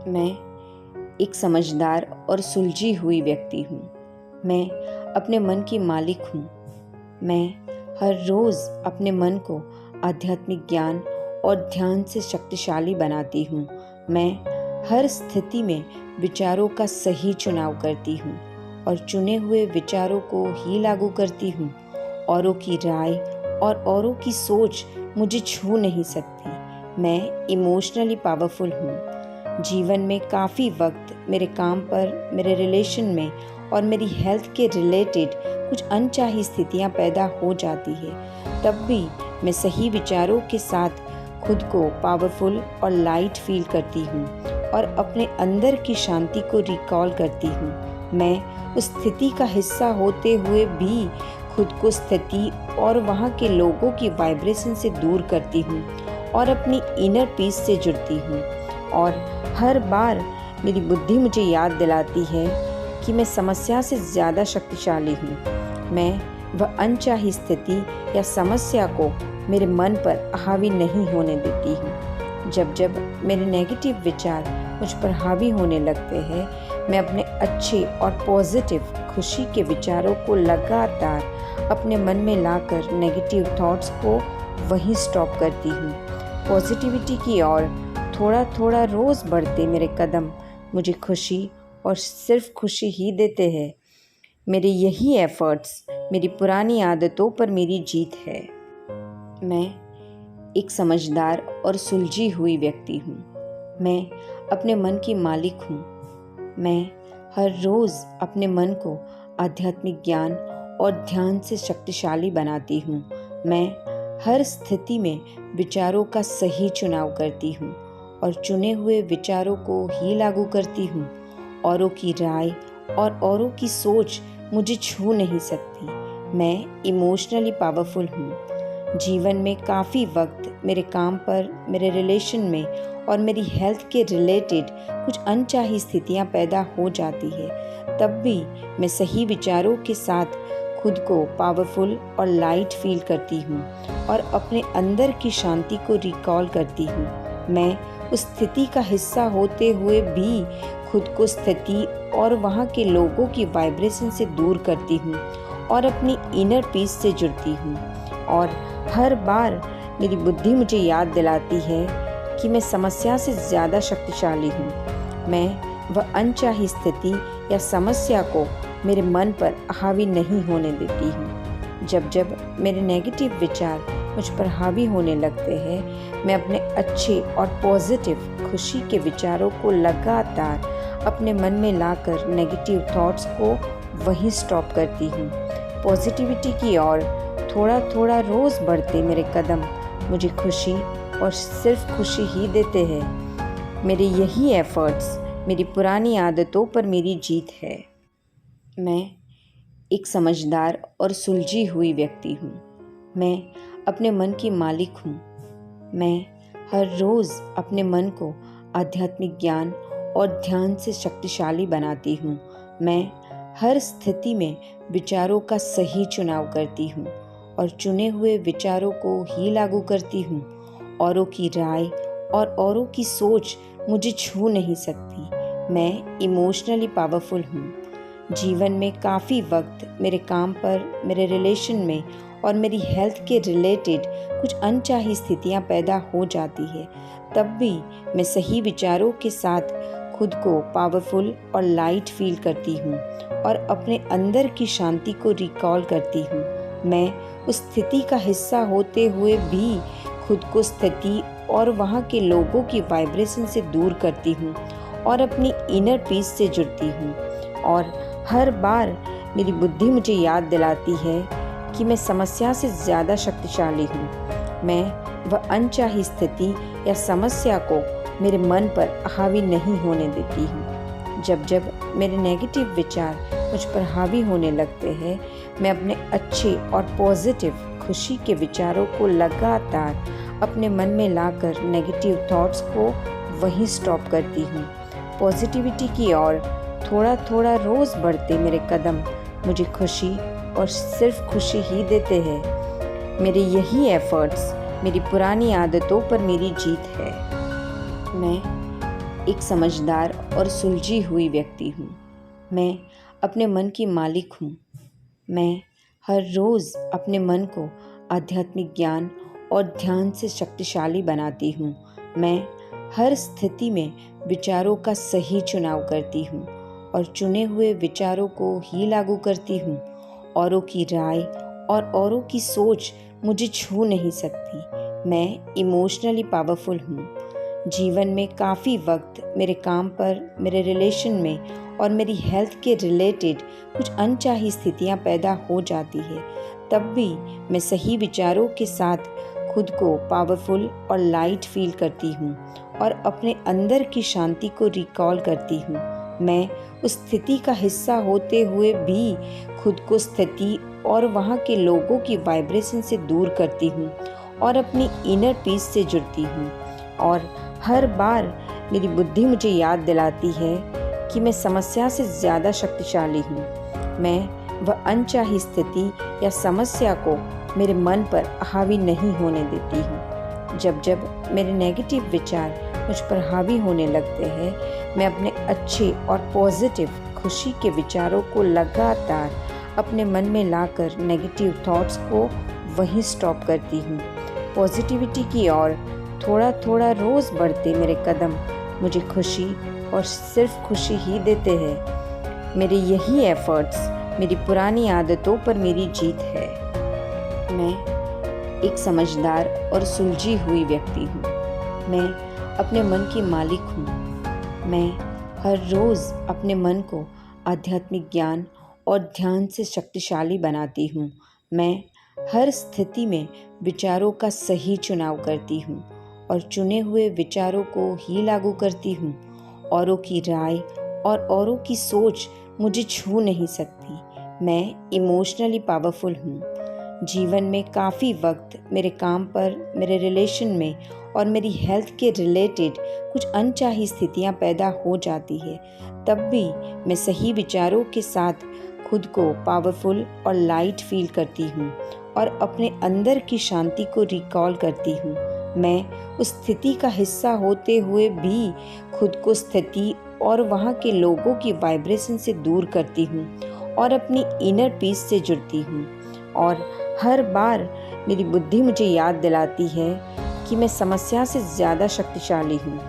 मैं एक समझदार और सुलझी हुई व्यक्ति हूँ। मैं अपने मन की मालिक हूँ। मैं हर रोज़ अपने मन को आध्यात्मिक ज्ञान और ध्यान से शक्तिशाली बनाती हूँ। मैं हर स्थिति में विचारों का सही चुनाव करती हूँ और चुने हुए विचारों को ही लागू करती हूँ। औरों की राय और औरों की सोच मुझे छू नहीं सकती। मैं इमोशनली पावरफुल हूँ। जीवन में काफ़ी वक्त मेरे काम पर, मेरे रिलेशन में और मेरी हेल्थ के रिलेटेड कुछ अनचाही स्थितियाँ पैदा हो जाती है। तब भी मैं सही विचारों के साथ खुद को पावरफुल और लाइट फील करती हूँ और अपने अंदर की शांति को रिकॉल करती हूँ। मैं उस स्थिति का हिस्सा होते हुए भी खुद को स्थिति और वहाँ के लोगों की वाइब्रेशन से दूर करती हूँ और अपनी इनर पीस से जुड़ती हूँ। और हर बार मेरी बुद्धि मुझे याद दिलाती है कि मैं समस्या से ज़्यादा शक्तिशाली हूँ। मैं वह अनचाही स्थिति या समस्या को मेरे मन पर हावी नहीं होने देती हूँ। जब जब मेरे नेगेटिव विचार मुझ पर हावी होने लगते हैं, मैं अपने अच्छे और पॉजिटिव खुशी के विचारों को लगातार अपने मन में लाकर नेगेटिव थॉट्स को वहीं स्टॉप करती हूँ। पॉजिटिविटी की ओर थोड़ा थोड़ा रोज़ बढ़ते मेरे कदम मुझे खुशी और सिर्फ खुशी ही देते हैं। मेरे यही एफर्ट्स मेरी पुरानी आदतों पर मेरी जीत है। मैं एक समझदार और सुलझी हुई व्यक्ति हूँ। मैं अपने मन की मालिक हूँ। मैं हर रोज़ अपने मन को आध्यात्मिक ज्ञान और ध्यान से शक्तिशाली बनाती हूँ। मैं हर स्थिति में विचारों का सही चुनाव करती हूँ और चुने हुए विचारों को ही लागू करती हूँ। औरों की राय और औरों की सोच मुझे छू नहीं सकती। मैं इमोशनली पावरफुल हूँ। जीवन में काफ़ी वक्त मेरे काम पर, मेरे रिलेशन में और मेरी हेल्थ के रिलेटेड कुछ अनचाही स्थितियाँ पैदा हो जाती है। तब भी मैं सही विचारों के साथ खुद को पावरफुल और लाइट फील करती हूँ और अपने अंदर की शांति को रिकॉल करती हूँ। मैं उस स्थिति का हिस्सा होते हुए भी खुद को स्थिति और वहाँ के लोगों की वाइब्रेशन से दूर करती हूँ और अपनी इनर पीस से जुड़ती हूँ। और हर बार मेरी बुद्धि मुझे याद दिलाती है कि मैं समस्या से ज़्यादा शक्तिशाली हूँ। मैं वह अनचाही स्थिति या समस्या को मेरे मन पर हावी नहीं होने देती हूँ। जब जब मेरे नेगेटिव विचार मुझ पर हावी होने लगते हैं, मैं अपने अच्छे और पॉजिटिव खुशी के विचारों को लगातार अपने मन में लाकर नेगेटिव थॉट्स को वहीं स्टॉप करती हूँ। पॉजिटिविटी की ओर थोड़ा थोड़ा रोज़ बढ़ते मेरे कदम मुझे खुशी और सिर्फ खुशी ही देते हैं। मेरे यही एफर्ट्स मेरी पुरानी आदतों पर मेरी जीत है। मैं एक समझदार और सुलझी हुई व्यक्ति हूँ। मैं अपने मन की मालिक हूँ। मैं हर रोज़ अपने मन को आध्यात्मिक ज्ञान और ध्यान से शक्तिशाली बनाती हूँ। मैं हर स्थिति में विचारों का सही चुनाव करती हूँ और चुने हुए विचारों को ही लागू करती हूँ। औरों की राय और औरों की सोच मुझे छू नहीं सकती। मैं इमोशनली पावरफुल हूँ। जीवन में काफ़ी वक्त मेरे काम पर, मेरे रिलेशन में और मेरी हेल्थ के रिलेटेड कुछ अनचाही स्थितियाँ पैदा हो जाती है। तब भी मैं सही विचारों के साथ खुद को पावरफुल और लाइट फील करती हूँ और अपने अंदर की शांति को रिकॉल करती हूँ। मैं उस स्थिति का हिस्सा होते हुए भी खुद को स्थिति और वहाँ के लोगों की वाइब्रेशन से दूर करती हूँ और अपनी इनर पीस से जुड़ती हूँ। और हर बार मेरी बुद्धि मुझे याद दिलाती है कि मैं समस्या से ज़्यादा शक्तिशाली हूँ। मैं वह अनचाही स्थिति या समस्या को मेरे मन पर हावी नहीं होने देती हूँ। जब जब मेरे नेगेटिव विचार मुझ पर हावी होने लगते हैं, मैं अपने अच्छे और पॉजिटिव खुशी के विचारों को लगातार अपने मन में लाकर नेगेटिव थॉट्स को वहीं स्टॉप करती हूँ। पॉजिटिविटी की ओर थोड़ा थोड़ा रोज़ बढ़ते मेरे कदम मुझे खुशी और सिर्फ खुशी ही देते हैं। मेरे यही एफर्ट्स मेरी पुरानी आदतों पर मेरी जीत है। मैं एक समझदार और सुलझी हुई व्यक्ति हूँ। मैं अपने मन की मालिक हूँ। मैं हर रोज़ अपने मन को आध्यात्मिक ज्ञान और ध्यान से शक्तिशाली बनाती हूँ। मैं हर स्थिति में विचारों का सही चुनाव करती हूँ और चुने हुए विचारों को ही लागू करती हूँ। औरों की राय और औरों की सोच मुझे छू नहीं सकती। मैं इमोशनली पावरफुल हूँ। जीवन में काफ़ी वक्त मेरे काम पर, मेरे रिलेशन में और मेरी हेल्थ के रिलेटेड कुछ अनचाही स्थितियाँ पैदा हो जाती है, तब भी मैं सही विचारों के साथ खुद को पावरफुल और लाइट फील करती हूँ और अपने अंदर की शांति को रिकॉल करती हूँ। मैं उस स्थिति का हिस्सा होते हुए भी खुद को स्थिति और वहाँ के लोगों की वाइब्रेशन से दूर करती हूँ और अपनी इनर पीस से जुड़ती हूँ। और हर बार मेरी बुद्धि मुझे याद दिलाती है कि मैं समस्या से ज़्यादा शक्तिशाली हूँ। मैं वह अनचाही स्थिति या समस्या को मेरे मन पर हावी नहीं होने देती हूँ। जब जब मेरे नेगेटिव विचार मुझ पर हावी होने लगते हैं, मैं अपने अच्छे और पॉजिटिव खुशी के विचारों को लगातार अपने मन में लाकर नेगेटिव थॉट्स को वहीं स्टॉप करती हूँ। पॉजिटिविटी की ओर थोड़ा थोड़ा रोज़ बढ़ते मेरे कदम मुझे खुशी और सिर्फ खुशी ही देते हैं। मेरे यही एफर्ट्स मेरी पुरानी आदतों पर मेरी जीत है। मैं एक समझदार और सुलझी हुई व्यक्ति हूँ। मैं अपने मन की मालिक हूँ। मैं हर रोज़ अपने मन को आध्यात्मिक ज्ञान और ध्यान से शक्तिशाली बनाती हूँ। मैं हर स्थिति में विचारों का सही चुनाव करती हूँ और चुने हुए विचारों को ही लागू करती हूँ। औरों की राय और औरों की सोच मुझे छू नहीं सकती। मैं इमोशनली पावरफुल हूँ। जीवन में काफ़ी वक्त मेरे काम पर, मेरे रिलेशन में और मेरी हेल्थ के रिलेटेड कुछ अनचाही स्थितियाँ पैदा हो जाती है, तब भी मैं सही विचारों के साथ खुद को पावरफुल और लाइट फील करती हूँ और अपने अंदर की शांति को रिकॉल करती हूँ। मैं उस स्थिति का हिस्सा होते हुए भी खुद को स्थिति और वहाँ के लोगों की वाइब्रेशन से दूर करती हूँ और अपनी इनर पीस से जुड़ती हूँ। और हर बार मेरी बुद्धि मुझे याद दिलाती है कि मैं समस्या से ज़्यादा शक्तिशाली हूँ।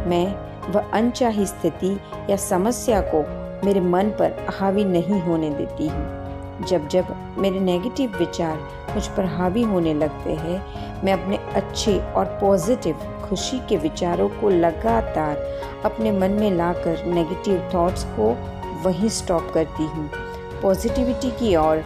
मैं वह अनचाही स्थिति या समस्या को मेरे मन पर हावी नहीं होने देती हूँ। जब जब मेरे नेगेटिव विचार मुझ पर हावी होने लगते हैं, मैं अपने अच्छे और पॉजिटिव खुशी के विचारों को लगातार अपने मन में लाकर नेगेटिव थॉट्स को वहीं स्टॉप करती हूँ। पॉजिटिविटी की ओर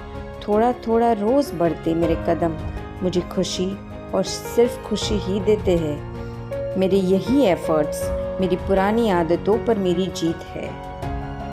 थोड़ा थोड़ा रोज़ बढ़ते मेरे कदम मुझे खुशी और सिर्फ खुशी ही देते हैं। मेरे यही एफर्ट्स मेरी पुरानी आदतों पर मेरी जीत है।